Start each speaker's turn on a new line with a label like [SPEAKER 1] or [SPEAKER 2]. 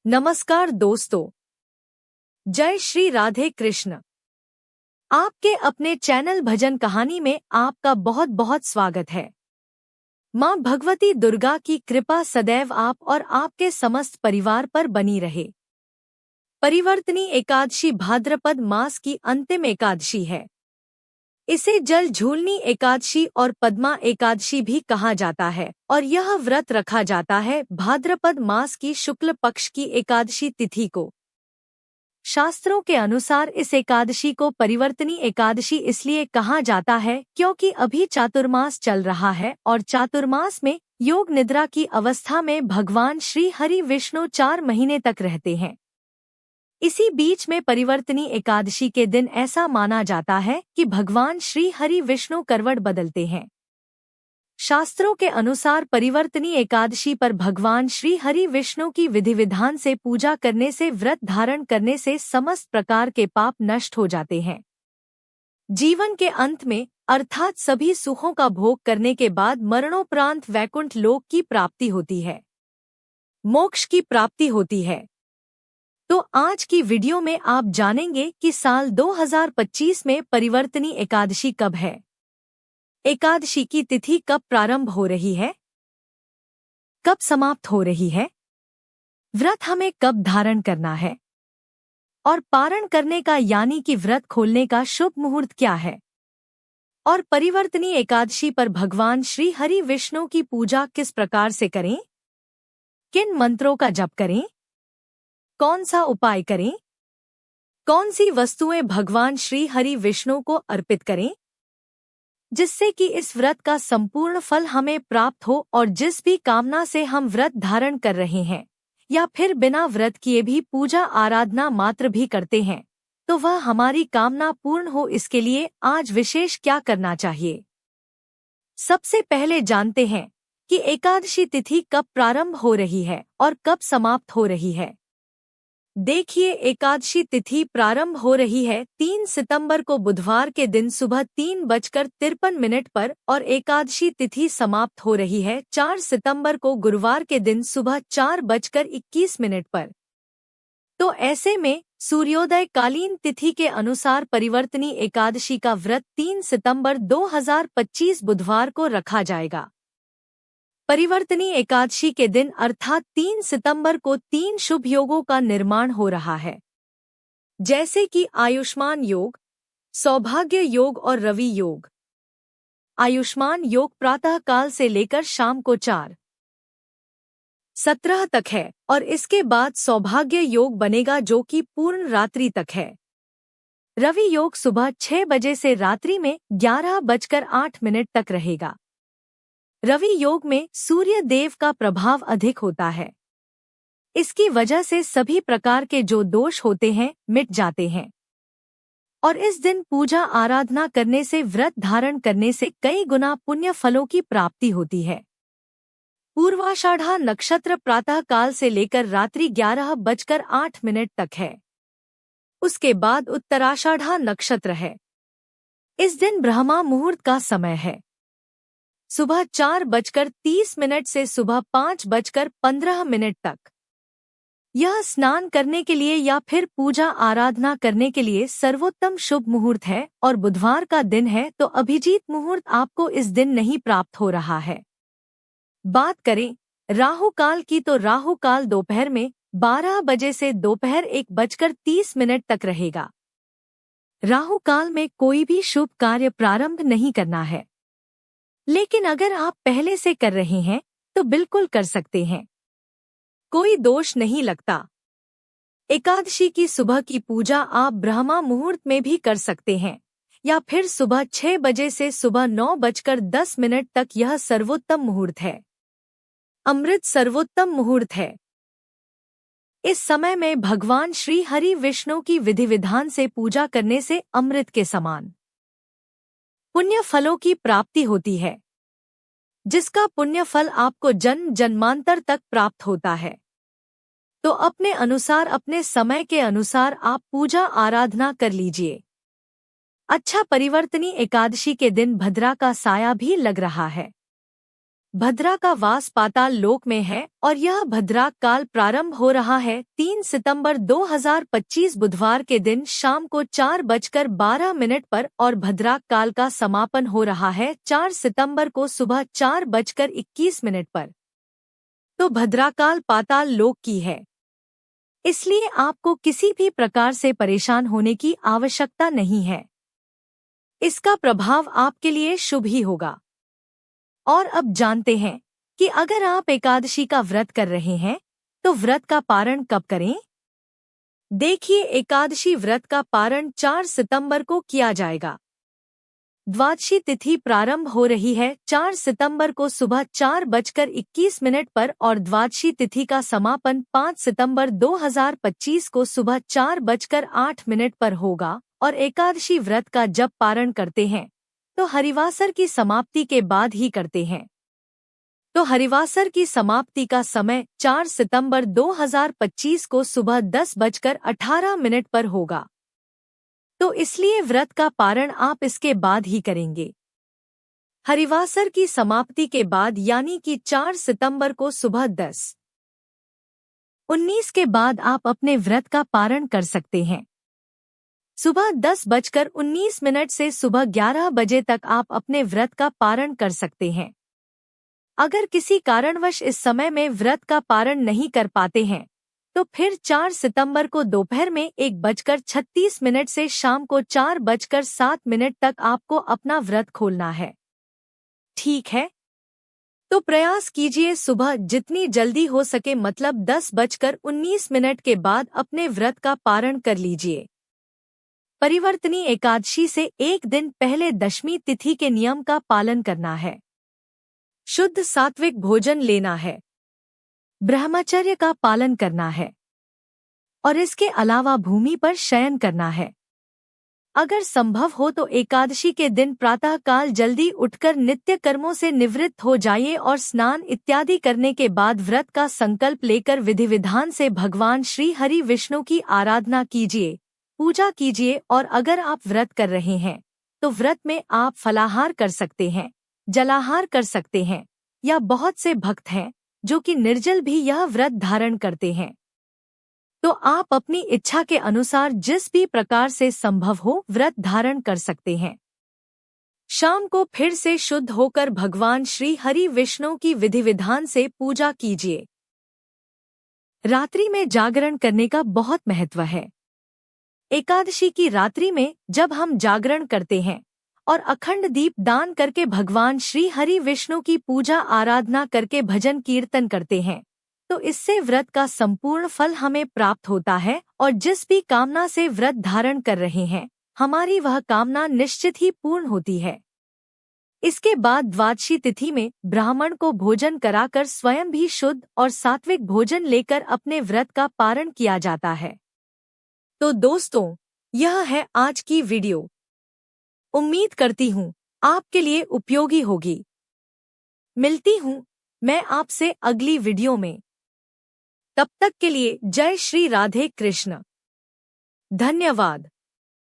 [SPEAKER 1] नमस्कार दोस्तों, जय श्री राधे कृष्ण। आपके अपने चैनल भजन कहानी में आपका बहुत बहुत स्वागत है। माँ भगवती दुर्गा की कृपा सदैव आप और आपके समस्त परिवार पर बनी रहे। परिवर्तनी एकादशी भाद्रपद मास की अंतिम एकादशी है। इसे जल झूलनी एकादशी और पद्मा एकादशी भी कहा जाता है और यह व्रत रखा जाता है भाद्रपद मास की शुक्ल पक्ष की एकादशी तिथि को। शास्त्रों के अनुसार इस एकादशी को परिवर्तनी एकादशी इसलिए कहा जाता है क्योंकि अभी चातुर्मास चल रहा है और चातुर्मास में योग निद्रा की अवस्था में भगवान श्री हरि विष्णु 4 महीने तक रहते हैं। इसी बीच में परिवर्तनी एकादशी के दिन ऐसा माना जाता है कि भगवान श्री हरि विष्णु करवट बदलते हैं। शास्त्रों के अनुसार परिवर्तनी एकादशी पर भगवान श्री हरि विष्णु की विधि विधान से पूजा करने से, व्रत धारण करने से समस्त प्रकार के पाप नष्ट हो जाते हैं। जीवन के अंत में अर्थात सभी सुखों का भोग करने के बाद मरणोपरांत वैकुंठ लोक की प्राप्ति होती है, मोक्ष की प्राप्ति होती है। तो आज की वीडियो में आप जानेंगे कि साल 2025 में परिवर्तनी एकादशी कब है, एकादशी की तिथि कब प्रारंभ हो रही है, कब समाप्त हो रही है, व्रत हमें कब धारण करना है और पारण करने का यानी कि व्रत खोलने का शुभ मुहूर्त क्या है, और परिवर्तनी एकादशी पर भगवान श्री हरि विष्णु की पूजा किस प्रकार से करें, किन मंत्रों का जप करें, कौन सा उपाय करें, कौन सी वस्तुएं भगवान श्री हरि विष्णु को अर्पित करें जिससे कि इस व्रत का संपूर्ण फल हमें प्राप्त हो और जिस भी कामना से हम व्रत धारण कर रहे हैं या फिर बिना व्रत किए भी पूजा आराधना मात्र भी करते हैं तो वह हमारी कामना पूर्ण हो। इसके लिए आज विशेष क्या करना चाहिए। सबसे पहले जानते हैं कि एकादशी तिथि कब प्रारंभ हो रही है और कब समाप्त हो रही है। देखिए, एकादशी तिथि प्रारंभ हो रही है 3 सितंबर को बुधवार के दिन सुबह 3:53 पर और एकादशी तिथि समाप्त हो रही है 4 सितंबर को गुरुवार के दिन सुबह 4:21 पर। तो ऐसे में सूर्योदय कालीन तिथि के अनुसार परिवर्तनी एकादशी का व्रत 3 सितंबर 2025 बुधवार को रखा जाएगा। परिवर्तनी एकादशी के दिन अर्थात 3 सितंबर को 3 शुभ योगों का निर्माण हो रहा है, जैसे कि आयुष्मान योग, सौभाग्य योग और रवि योग। आयुष्मान योग प्रातः काल से लेकर शाम को 4:17 तक है और इसके बाद सौभाग्य योग बनेगा जो कि पूर्ण रात्रि तक है। रवि योग सुबह 6 बजे से रात्रि में 11:08 तक रहेगा। रवि योग में सूर्य देव का प्रभाव अधिक होता है, इसकी वजह से सभी प्रकार के जो दोष होते हैं मिट जाते हैं और इस दिन पूजा आराधना करने से, व्रत धारण करने से कई गुना पुण्य फलों की प्राप्ति होती है। पूर्वाषाढ़ा नक्षत्र प्रातः काल से लेकर रात्रि 11:08 तक है। उसके बाद उत्तराषाढ़ा नक्षत्र है। इस दिन ब्रह्मा मुहूर्त का समय है, सुबह 4:30 से सुबह 5:15 तक। यह स्नान करने के लिए या फिर पूजा आराधना करने के लिए सर्वोत्तम शुभ मुहूर्त है और बुधवार का दिन है तो अभिजीत मुहूर्त आपको इस दिन नहीं प्राप्त हो रहा है। बात करें राहु काल की तो राहु काल दोपहर में 12 बजे से दोपहर 1:30 तक रहेगा। राहु काल में कोई भी शुभ कार्य प्रारंभ नहीं करना है, लेकिन अगर आप पहले से कर रहे हैं तो बिल्कुल कर सकते हैं, कोई दोष नहीं लगता। एकादशी की सुबह की पूजा आप ब्रह्मा मुहूर्त में भी कर सकते हैं या फिर सुबह 6 बजे से सुबह 9:10 तक। यह सर्वोत्तम मुहूर्त है, अमृत सर्वोत्तम मुहूर्त है। इस समय में भगवान श्री हरि विष्णु की विधि विधान से पूजा करने से अमृत के समान पुण्य फलों की प्राप्ति होती है, जिसका पुण्य फल आपको जन्म जन्मांतर तक प्राप्त होता है। तो अपने अनुसार, अपने समय के अनुसार आप पूजा आराधना कर लीजिए। अच्छा, परिवर्तनी एकादशी के दिन भद्रा का साया भी लग रहा है। भद्रा का वास पाताल लोक में है और यह भद्रा काल प्रारंभ हो रहा है 3 सितंबर 2025 बुधवार के दिन शाम को 4:12 पर और भद्रा काल का समापन हो रहा है 4 सितंबर को सुबह 4:21 पर। तो भद्रा काल पाताल लोक की है, इसलिए आपको किसी भी प्रकार से परेशान होने की आवश्यकता नहीं है। इसका प्रभाव आपके लिए शुभ ही होगा। और अब जानते हैं कि अगर आप एकादशी का व्रत कर रहे हैं तो व्रत का पारण कब करें। देखिए, एकादशी व्रत का पारण 4 सितंबर को किया जाएगा। द्वादशी तिथि प्रारंभ हो रही है 4 सितंबर को सुबह 4:21 पर और द्वादशी तिथि का समापन 5 सितंबर 2025 को सुबह 4:08 पर होगा। और एकादशी व्रत का जब पारण करते हैं तो हरिवासर की समाप्ति के बाद ही करते हैं। तो हरिवासर की समाप्ति का समय 4 सितंबर 2025 को सुबह 10:18 पर होगा। तो इसलिए व्रत का पारण आप इसके बाद ही करेंगे। हरिवासर की समाप्ति के बाद यानी कि 4 सितंबर को सुबह 10:19 के बाद आप अपने व्रत का पारण कर सकते हैं। सुबह 10:19 से सुबह 11 बजे तक आप अपने व्रत का पारण कर सकते हैं। अगर किसी कारणवश इस समय में व्रत का पारण नहीं कर पाते हैं तो फिर 4 सितंबर को दोपहर में 1:36 से शाम को 4:07 तक आपको अपना व्रत खोलना है। ठीक है, तो प्रयास कीजिए सुबह जितनी जल्दी हो सके, मतलब 10:19 के बाद अपने व्रत का पारण कर लीजिए। परिवर्तनी एकादशी से एक दिन पहले दशमी तिथि के नियम का पालन करना है। शुद्ध सात्विक भोजन लेना है, ब्रह्मचर्य का पालन करना है और इसके अलावा भूमि पर शयन करना है। अगर संभव हो तो एकादशी के दिन प्रातः काल जल्दी उठकर नित्य कर्मों से निवृत्त हो जाइए और स्नान इत्यादि करने के बाद व्रत का संकल्प लेकर विधि विधान से भगवान श्री हरि विष्णु की आराधना कीजिए, पूजा कीजिए। और अगर आप व्रत कर रहे हैं तो व्रत में आप फलाहार कर सकते हैं, जलाहार कर सकते हैं, या बहुत से भक्त हैं जो कि निर्जल भी यह व्रत धारण करते हैं। तो आप अपनी इच्छा के अनुसार जिस भी प्रकार से संभव हो व्रत धारण कर सकते हैं। शाम को फिर से शुद्ध होकर भगवान श्री हरि विष्णु की विधि विधान से पूजा कीजिए। रात्रि में जागरण करने का बहुत महत्व है। एकादशी की रात्रि में जब हम जागरण करते हैं और अखंड दीप दान करके भगवान श्री हरि विष्णु की पूजा आराधना करके भजन कीर्तन करते हैं तो इससे व्रत का संपूर्ण फल हमें प्राप्त होता है और जिस भी कामना से व्रत धारण कर रहे हैं हमारी वह कामना निश्चित ही पूर्ण होती है। इसके बाद द्वादशी तिथि में ब्राह्मण को भोजन कराकर स्वयं भी शुद्ध और सात्विक भोजन लेकर अपने व्रत का पारण किया जाता है। तो दोस्तों, यह है आज की वीडियो। उम्मीद करती हूँ आपके लिए उपयोगी होगी। मिलती हूँ मैं आपसे अगली वीडियो में। तब तक के लिए जय श्री राधे कृष्ण। धन्यवाद।